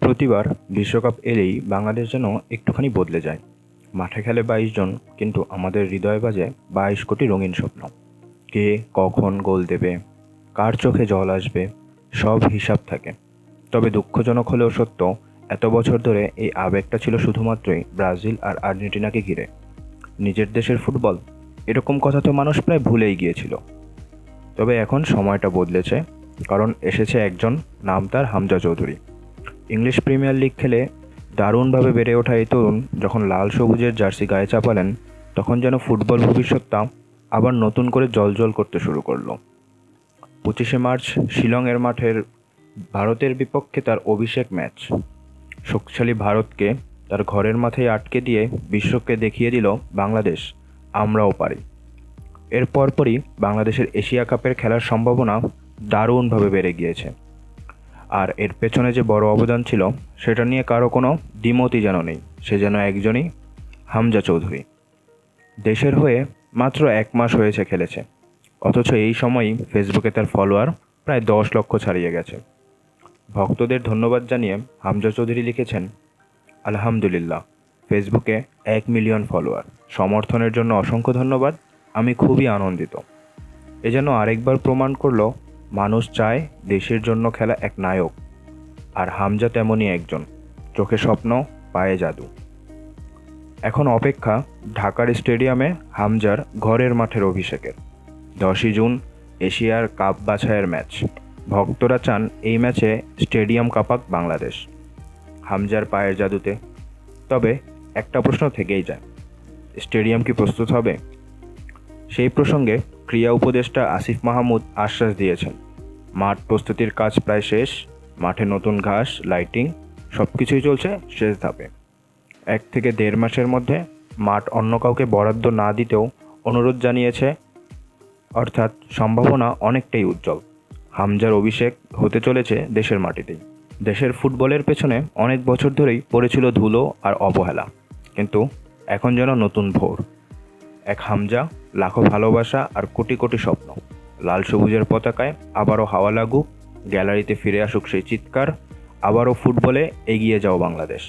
প্রতিবার বিশ্বকাপ এলেই বাংলাদেশ যেন একটুখানি বদলে যায়। মাঠে খেলে ২২ জন, কিন্তু আমাদের হৃদয়ে বাজে ২২ কোটি রঙিন স্বপ্ন। কে কখন গোল দেবে, কার চোখে জল আসবে, সব হিসাব থাকে। তবে দুঃখজনক হলেও সত্য, এত বছর ধরে এই আবেগটা ছিল শুধুমাত্রই ব্রাজিল আর আর্জেন্টিনাকে ঘিরে। নিজের দেশের ফুটবল, এরকম কথা তো মানুষ প্রায় ভুলেই গিয়েছিল। তবে এখন সময়টা বদলেছে, কারণ এসেছে একজন, নাম তার Hamza Chowdhury. English premier league খেলে দারুণভাবে বেড়ে ওঠা এই তরুণ যখন লাল সবুজের জার্সি গায়ে চাপালেন, তখন যেন ফুটবল ভবিষ্যৎটা আবার নতুন করে জ্বলজ্বল করতে শুরু করলো। ২৫শে মার্চ শিলংয়ের মাঠের ভারতের বিপক্ষে তার অভিষেক ম্যাচ। শক্তিশালী ভারতকে তার ঘরের মাঠেই আটকে দিয়ে বিশ্বকে দেখিয়ে দিল বাংলাদেশ, আমরাও পারি। এর পরপরই বাংলাদেশের এশিয়া কাপের খেলার সম্ভাবনা দারুণভাবে বেড়ে গিয়েছে। আর এর পেছনে যে বড় অবদান ছিল, সেটা নিয়ে কারো কোনো দ্বিমতই যেন নেই। সে যেন একজনই, হামজা চৌধুরী। দেশের হয়ে মাত্র ১ মাস হয়েছে খেলেছে, অথচ এই সময়ই ফেসবুকে তার ফলোয়ার প্রায় ১০ লক্ষ ছাড়িয়ে গেছে। ভক্তদের ধন্যবাদ জানিয়ে হামজা চৌধুরী লিখেছেন, আলহামদুলিল্লাহ, ফেসবুকে ১ মিলিয়ন ফলোয়ার। সমর্থনের জন্য অসংখ্য ধন্যবাদ, আমি খুবই আনন্দিত। এ যেন আরেকবার প্রমাণ করলো, মানুষ চায় দেশের জন্য খেলা এক নায়ক, আর হামজা তেমনই একজন, চোখে স্বপ্ন, পায়ে জাদু। এখন অপেক্ষা ঢাকার স্টেডিয়ামে হামজার ঘরের মাঠের অভিষেকের। ১০ই জুন এশিয়ার কাপ বাছাইয়ের ম্যাচ। ভক্তরা চান এই ম্যাচে স্টেডিয়াম কাঁপাক বাংলাদেশ, হামজার পায়ের জাদুতে। তবে একটা প্রশ্ন থেকেই যায়, স্টেডিয়াম কি প্রস্তুত হবে? সেই প্রসঙ্গে ক্রীড়া উপদেষ্টা আসিফ মাহমুদ আশ্বাস দিয়েছেন, মাঠ প্রস্তুতির কাজ প্রায় শেষ, মাঠে নতুন ঘাস, লাইটিং সব কিছুই চলছে শেষ ধাপে। ১ থেকে ১.৫ মাসের মধ্যে মাঠ অন্য কাউকে বরাদ্দ না দিতেও অনুরোধ জানিয়েছে, অর্থাৎ সম্ভাবনা অনেকটাই উজ্জ্বল। হামজার অভিষেক হতে চলেছে দেশের মাটিতেই। দেশের ফুটবলের পেছনে অনেক বছর ধরেই পড়েছিল ধুলো আর অবহেলা, কিন্তু এখন যেন নতুন ভোর। এক হামজা, লাখো ভালোবাসা আর কোটি কোটি স্বপ্ন। লাল সবুজের পতাকায় আবারও হাওয়া লাগুক, গ্যালারিতে ফিরে আসুক সেই চিৎকার, আবারও ফুটবলে এগিয়ে যাও বাংলাদেশ।